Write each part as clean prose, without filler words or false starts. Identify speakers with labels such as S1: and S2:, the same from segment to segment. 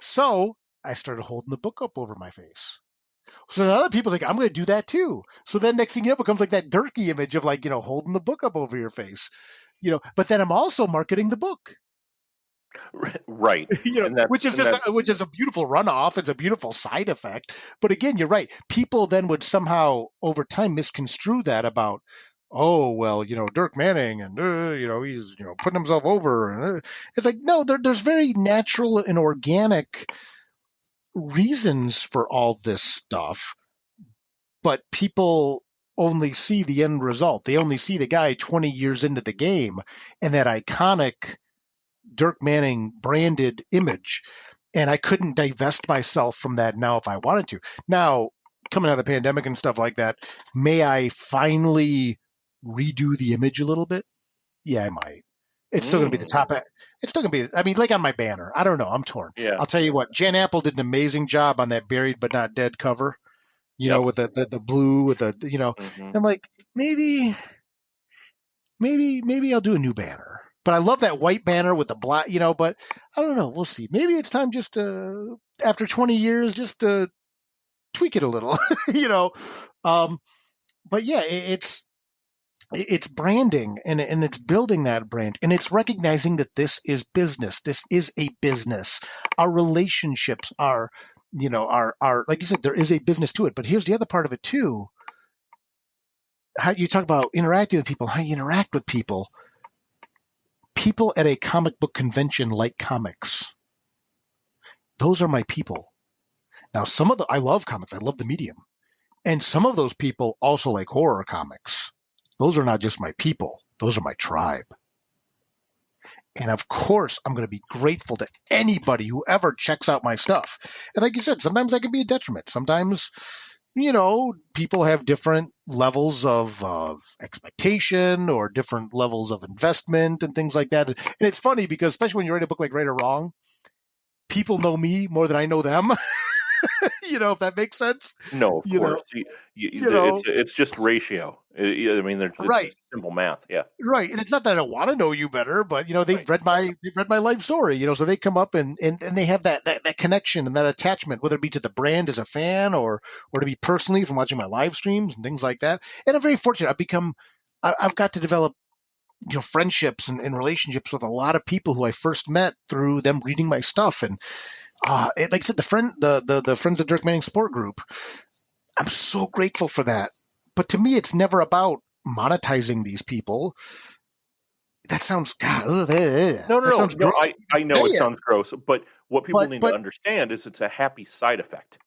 S1: So I started holding the book up over my face. So then other people think I'm going to do that too. So then next thing you know, it becomes like that Dirky image of like, holding the book up over your face, but then I'm also marketing the book,
S2: Right. And
S1: which is which is a beautiful runoff. It's a beautiful side effect. But again, you're right. People then would somehow over time misconstrue that about, oh, well, Dirk Manning and, he's, putting himself over. And it's like, no, there's very natural and organic reasons for all this stuff, but people only see the end result. They only see the guy 20 years into the game and that iconic Dirk Manning branded image. And I couldn't divest myself from that now if I wanted to. Now, coming out of the pandemic and stuff like that, may I finally redo the image a little bit? Yeah, I might. It's still going to be the top. It's still going to be, I mean, like on my banner. I don't know. I'm torn.
S2: Yeah.
S1: I'll tell you what, Jan Apple did an amazing job on that Buried But Not Dead cover, with the blue, with the, and like, maybe I'll do a new banner. But I love that white banner with the black, but I don't know. We'll see. Maybe it's time just to, after 20 years, just to tweak it a little, But yeah, it's branding and it's building that brand and it's recognizing that this is business. This is a business. Our relationships are, are like you said, there is a business to it. But here's the other part of it too. How you talk about interacting with people, how you interact with people. People at a comic book convention like comics. Those are my people. Now, I love comics. I love the medium. And some of those people also like horror comics. Those are not just my people. Those are my tribe. And of course, I'm going to be grateful to anybody who ever checks out my stuff. And like you said, sometimes that can be a detriment. Sometimes, people have different levels of expectation or different levels of investment and things like that. And it's funny because especially when you write a book like Right or Wrong, people know me more than I know them. If that makes sense.
S2: No, of course. It's just ratio. I mean, it's
S1: Right.
S2: simple math. Yeah.
S1: Right. And it's not that I don't want to know you better, but they've read my life story, so they come up and they have that connection and that attachment, whether it be to the brand as a fan or to be personally from watching my live streams and things like that. And I'm very fortunate. I've got to develop, friendships and relationships with a lot of people who I first met through them reading my stuff. And like I said, the Friends of Dirk Manning Sport Group, I'm so grateful for that. But to me, it's never about monetizing these people. That sounds
S2: No.
S1: Sounds gross.
S2: I know it sounds gross, but what people need to understand is it's a happy side effect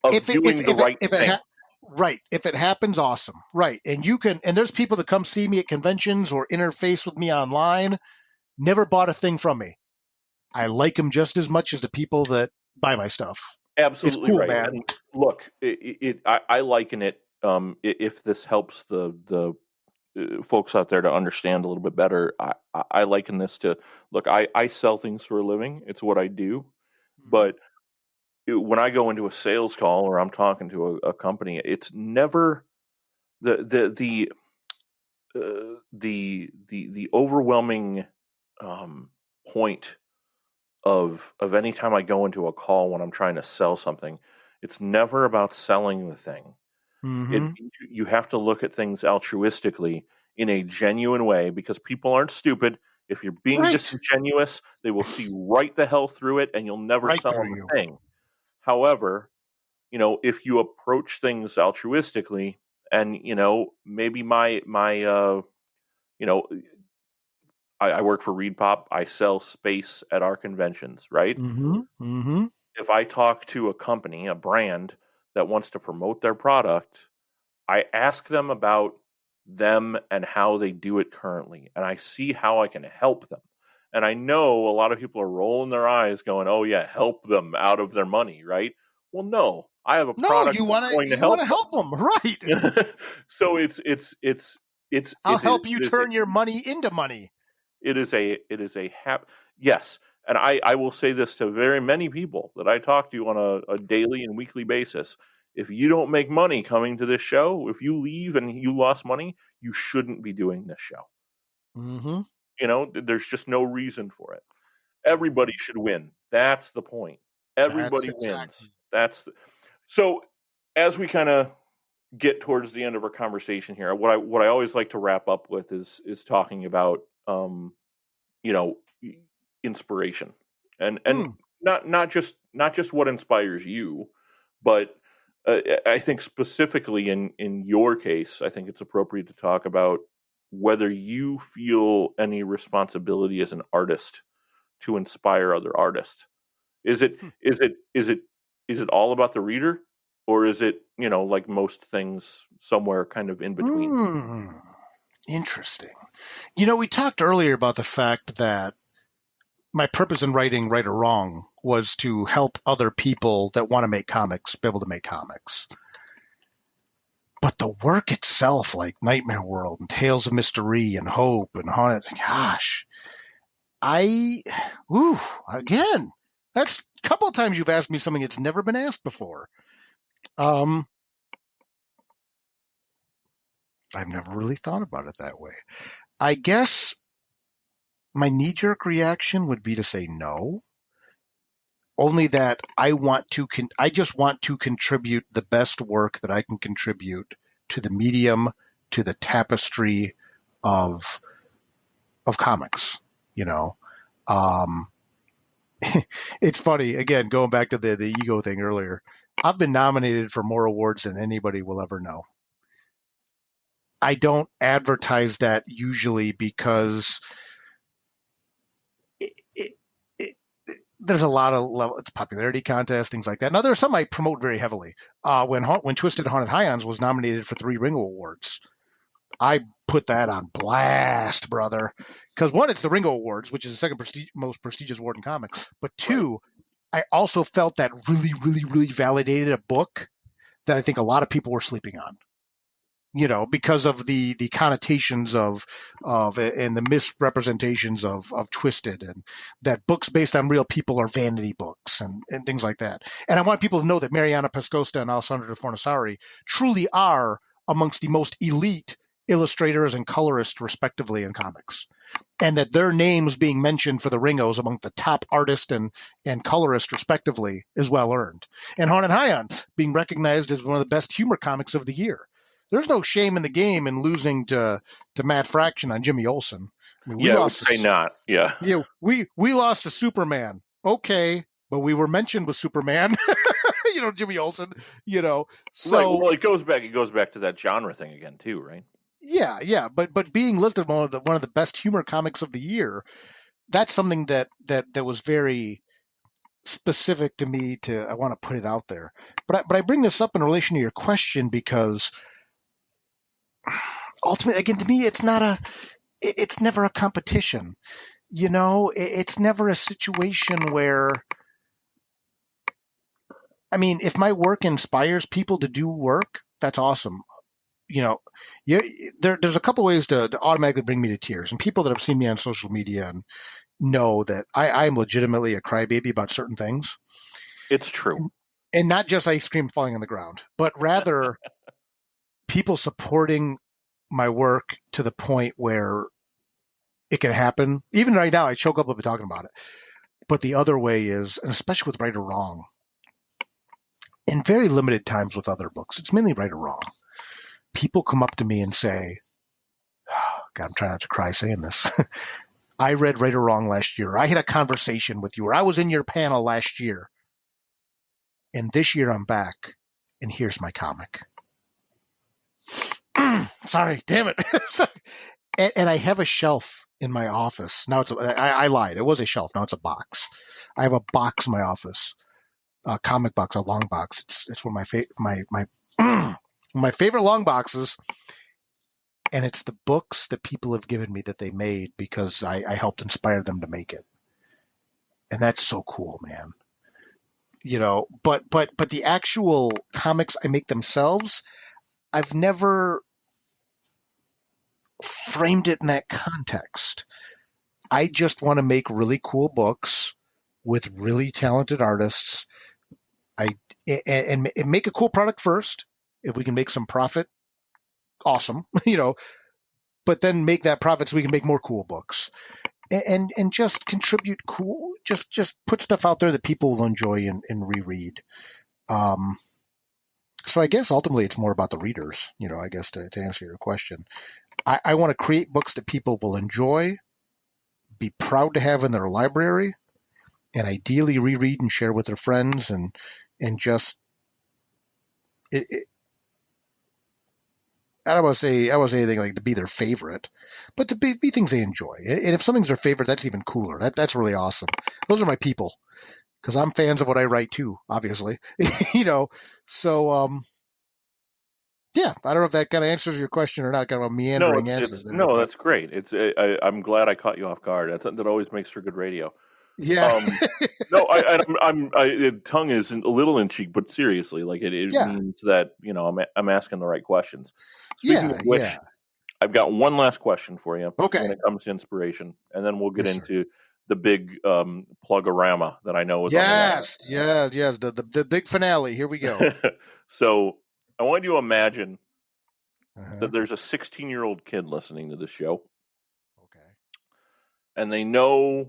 S2: of doing the right thing.
S1: Right. If it happens, awesome. Right. And there's people that come see me at conventions or interface with me online, never bought a thing from me. I like them just as much as the people that buy my stuff.
S2: Absolutely
S1: cool,
S2: right.
S1: Man.
S2: And look, I liken it. If this helps the folks out there to understand a little bit better, I liken this to, look, I sell things for a living. It's what I do. But when I go into a sales call or I'm talking to a company, it's never the overwhelming point of any time I go into a call when I'm trying to sell something. It's never about selling the thing. You have to look at things altruistically in a genuine way, because people aren't stupid. If you're being disingenuous, they will see right the hell through it, and you'll never sell them a thing. However, if you approach things altruistically, and maybe I work for Reed Pop. I sell space at our conventions, right? If I talk to a company, a brand that wants to promote their product, I ask them about them and how they do it currently, and I see how I can help them. And I know a lot of people are rolling their eyes going, oh yeah, help them out of their money, right? Well, no, I have a product that's going to help them.
S1: Right.
S2: So
S1: I'll help you turn your money into money.
S2: It is a yes. And I will say this to very many people that I talk to on a daily and weekly basis. If you don't make money coming to this show, if you leave and you lost money, you shouldn't be doing this show. There's just no reason for it. Everybody should win. That's the point.
S1: That's
S2: Everybody wins.
S1: exactly.
S2: So as we kind of get towards the end of our conversation here, what I always like to wrap up with is talking about you know inspiration, and
S1: Mm,
S2: not just what inspires you, but I think specifically in your case, I think it's appropriate to talk about whether you feel any responsibility as an artist to inspire other artists. Is it
S1: hmm.
S2: is it is it is it all about the reader, or is it, like most things, somewhere kind of in between?
S1: Mm, interesting. We talked earlier about the fact that my purpose in writing Right or Wrong was to help other people that want to make comics be able to make comics. But the work itself, like Nightmare World and Tales of Mystery and Hope and Haunted, gosh, I, ooh, again, that's a couple of times you've asked me something that's never been asked before. Um, I've never really thought about it that way. I guess my knee-jerk reaction would be to say no. Only that I just want to contribute the best work that I can contribute to the medium, to the tapestry of comics. You know, um, it's funny again going back to the ego thing earlier. I've been nominated for more awards than anybody will ever know. I don't advertise that usually because it, it, it, there's a lot of level. It's popularity contests, things like that. Now there's some I promote very heavily. When Twisted Haunted Highlands was nominated for 3 Ringo Awards, I put that on blast, brother. Because one, it's the Ringo Awards, which is the second most prestigious award in comics. But
S2: Right.
S1: two, I also felt that really, really, really validated a book that I think a lot of people were sleeping on. Because of the connotations of and the misrepresentations of Twisted, and that books based on real people are vanity books and things like that. And I want people to know that Mariana Pescosta and Alessandro de Fornassari truly are amongst the most elite illustrators and colorists, respectively, in comics, and that their names being mentioned for the Ringos among the top artist and colorist, respectively, is well earned. And Haunted Highlands being recognized as one of the best humor comics of the year. There's no shame in the game in losing to Matt Fraction on Jimmy Olsen. I mean, we
S2: Yeah, I would
S1: lost
S2: say
S1: to
S2: not. Yeah.
S1: we lost to Superman. Okay, but we were mentioned with Superman. Jimmy Olsen.
S2: Right.
S1: So
S2: Well, it goes back to that genre thing again too, right?
S1: yeah. But being listed one of the best humor comics of the year, that's something that was very specific to me. I want to put it out there. But I bring this up in relation to your question because ultimately, again, to me, it's never a competition. It's never a situation where, I mean, if my work inspires people to do work, that's awesome. You know, there's a couple ways to automatically bring me to tears. And people that have seen me on social media and know that I am legitimately a crybaby about certain things.
S2: It's true.
S1: And not just ice cream falling on the ground, but rather people supporting my work to the point where it can happen. Even right now, I choke up a bit talking about it. But the other way is, and especially with Right or Wrong, in very limited times with other books, it's mainly Right or Wrong. People come up to me and say, oh, God, I'm trying not to cry saying this. I read Right or Wrong last year. I had a conversation with you, or I was in your panel last year. And this year I'm back, and here's my comic. Sorry, damn it. And I have a shelf in my office. Now I lied. It was a shelf. Now it's a box. I have a box in my office, a comic box, a long box. It's one of my favorite long boxes. And it's the books that people have given me that they made because I helped inspire them to make it. And that's so cool, man. But the actual comics I make themselves, I've never framed it in that context. I just want to make really cool books with really talented artists. I and make a cool product first. If we can make some profit, awesome. But then make that profit so we can make more cool books. and just contribute cool, just put stuff out there that people will enjoy and reread. So I guess ultimately it's more about the readers, I guess to answer your question. I want to create books that people will enjoy, be proud to have in their library, and ideally reread and share with their friends, and just I don't want to say anything like to be their favorite, but to be things they enjoy. And if something's their favorite, that's even cooler. That's really awesome. Those are my people, because I'm fans of what I write too, obviously. So yeah, I don't know if that kind of answers your question or not. Kind of a meandering answer.
S2: No, that's great. I'm glad I caught you off guard. That always makes for good radio.
S1: Yeah.
S2: No, tongue is a little in cheek, but seriously, like it means that I'm asking the right questions. Speaking of which, I've got one last question for you.
S1: Okay.
S2: When it comes to inspiration, and then we'll get into the big plug-orama that I know is on the line.
S1: Yes, the big finale. Here we go.
S2: So I want you to imagine that there's a 16-year-old kid listening to this show.
S1: Okay.
S2: And they know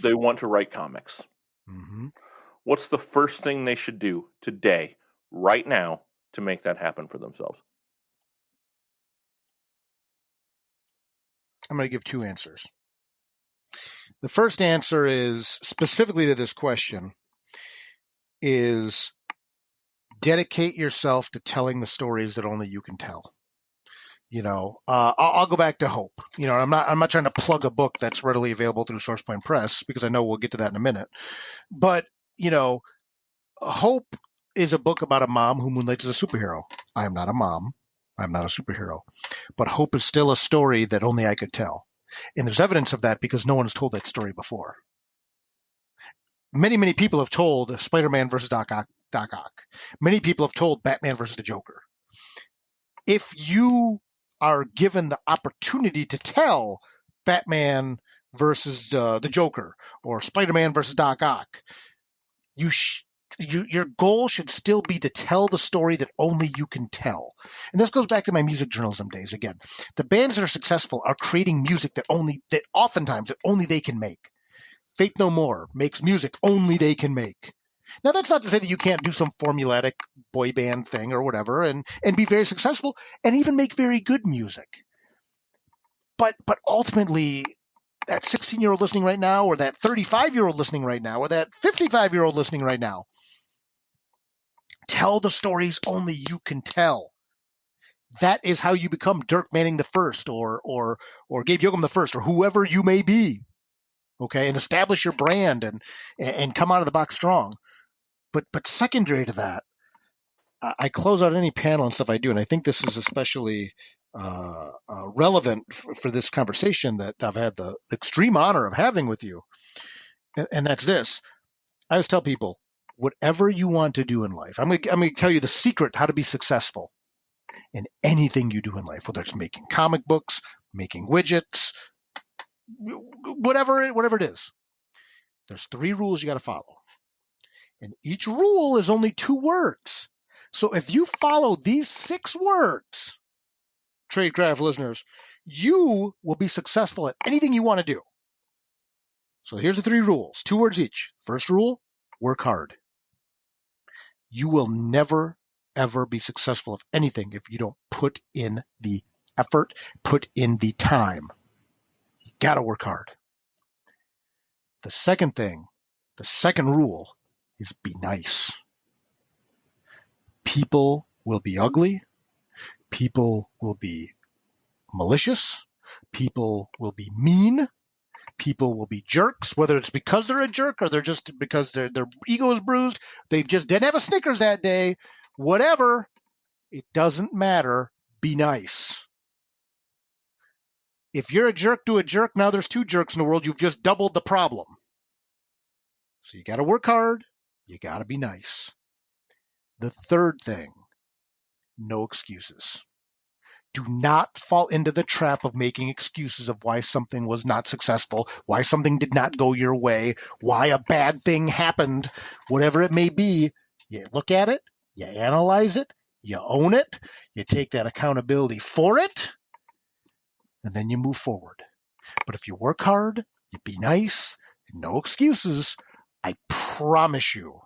S2: they want to write comics.
S1: Mm-hmm.
S2: What's the first thing they should do today, right now, to make that happen for themselves?
S1: I'm going to give two answers. The first answer is specifically to this question is dedicate yourself to telling the stories that only you can tell. I'll go back to Hope. I'm not trying to plug a book that's readily available through SourcePoint Press, because I know we'll get to that in a minute. But, Hope is a book about a mom who moonlights as a superhero. I am not a mom. I'm not a superhero. But Hope is still a story that only I could tell. And there's evidence of that because no one has told that story before. Many, many people have told Spider-Man versus Doc Ock. Many people have told Batman versus the Joker. If you are given the opportunity to tell Batman versus the Joker or Spider-Man versus Doc Ock, your goal should still be to tell the story that only you can tell. And this goes back to my music journalism days again. The bands that are successful are creating music that oftentimes only they can make. Faith No More makes music only they can make. Now, that's not to say that you can't do some formulaic boy band thing or whatever and be very successful and even make very good music. But ultimately, that 16-year-old listening right now, or that 35-year-old listening right now, or that 55-year-old listening right now, tell the stories only you can tell. That is how you become Dirk Manning the First, or Gabe Yoakum the First, or whoever you may be. Okay, and establish your brand and come out of the box strong. But secondary to that, I close out any panel and stuff I do, and I think this is especially relevant for this conversation that I've had the extreme honor of having with you, and that's this. I always tell people, whatever you want to do in life, I'm going to tell you the secret how to be successful in anything you do in life, whether it's making comic books, making widgets, whatever it is. There's 3 rules you got to follow. And each rule is only 2 words. So if you follow these 6 words, Tradecraft listeners, you will be successful at anything you want to do. So here's the 3 rules, 2 words each. First rule, work hard. You will never, ever be successful at anything if you don't put in the effort, put in the time. You got to work hard. The second rule is be nice. People will be ugly. People will be malicious. People will be mean. People will be jerks, whether it's because they're a jerk or they're just because their ego is bruised. They just didn't have a Snickers that day. Whatever. It doesn't matter. Be nice. If you're a jerk to a jerk, now there's 2 jerks in the world. You've just doubled the problem. So you got to work hard. You got to be nice. The third thing, no excuses. Do not fall into the trap of making excuses of why something was not successful, why something did not go your way, why a bad thing happened, whatever it may be. You look at it, you analyze it, you own it, you take that accountability for it, and then you move forward. But if you work hard, you be nice, no excuses, I promise you,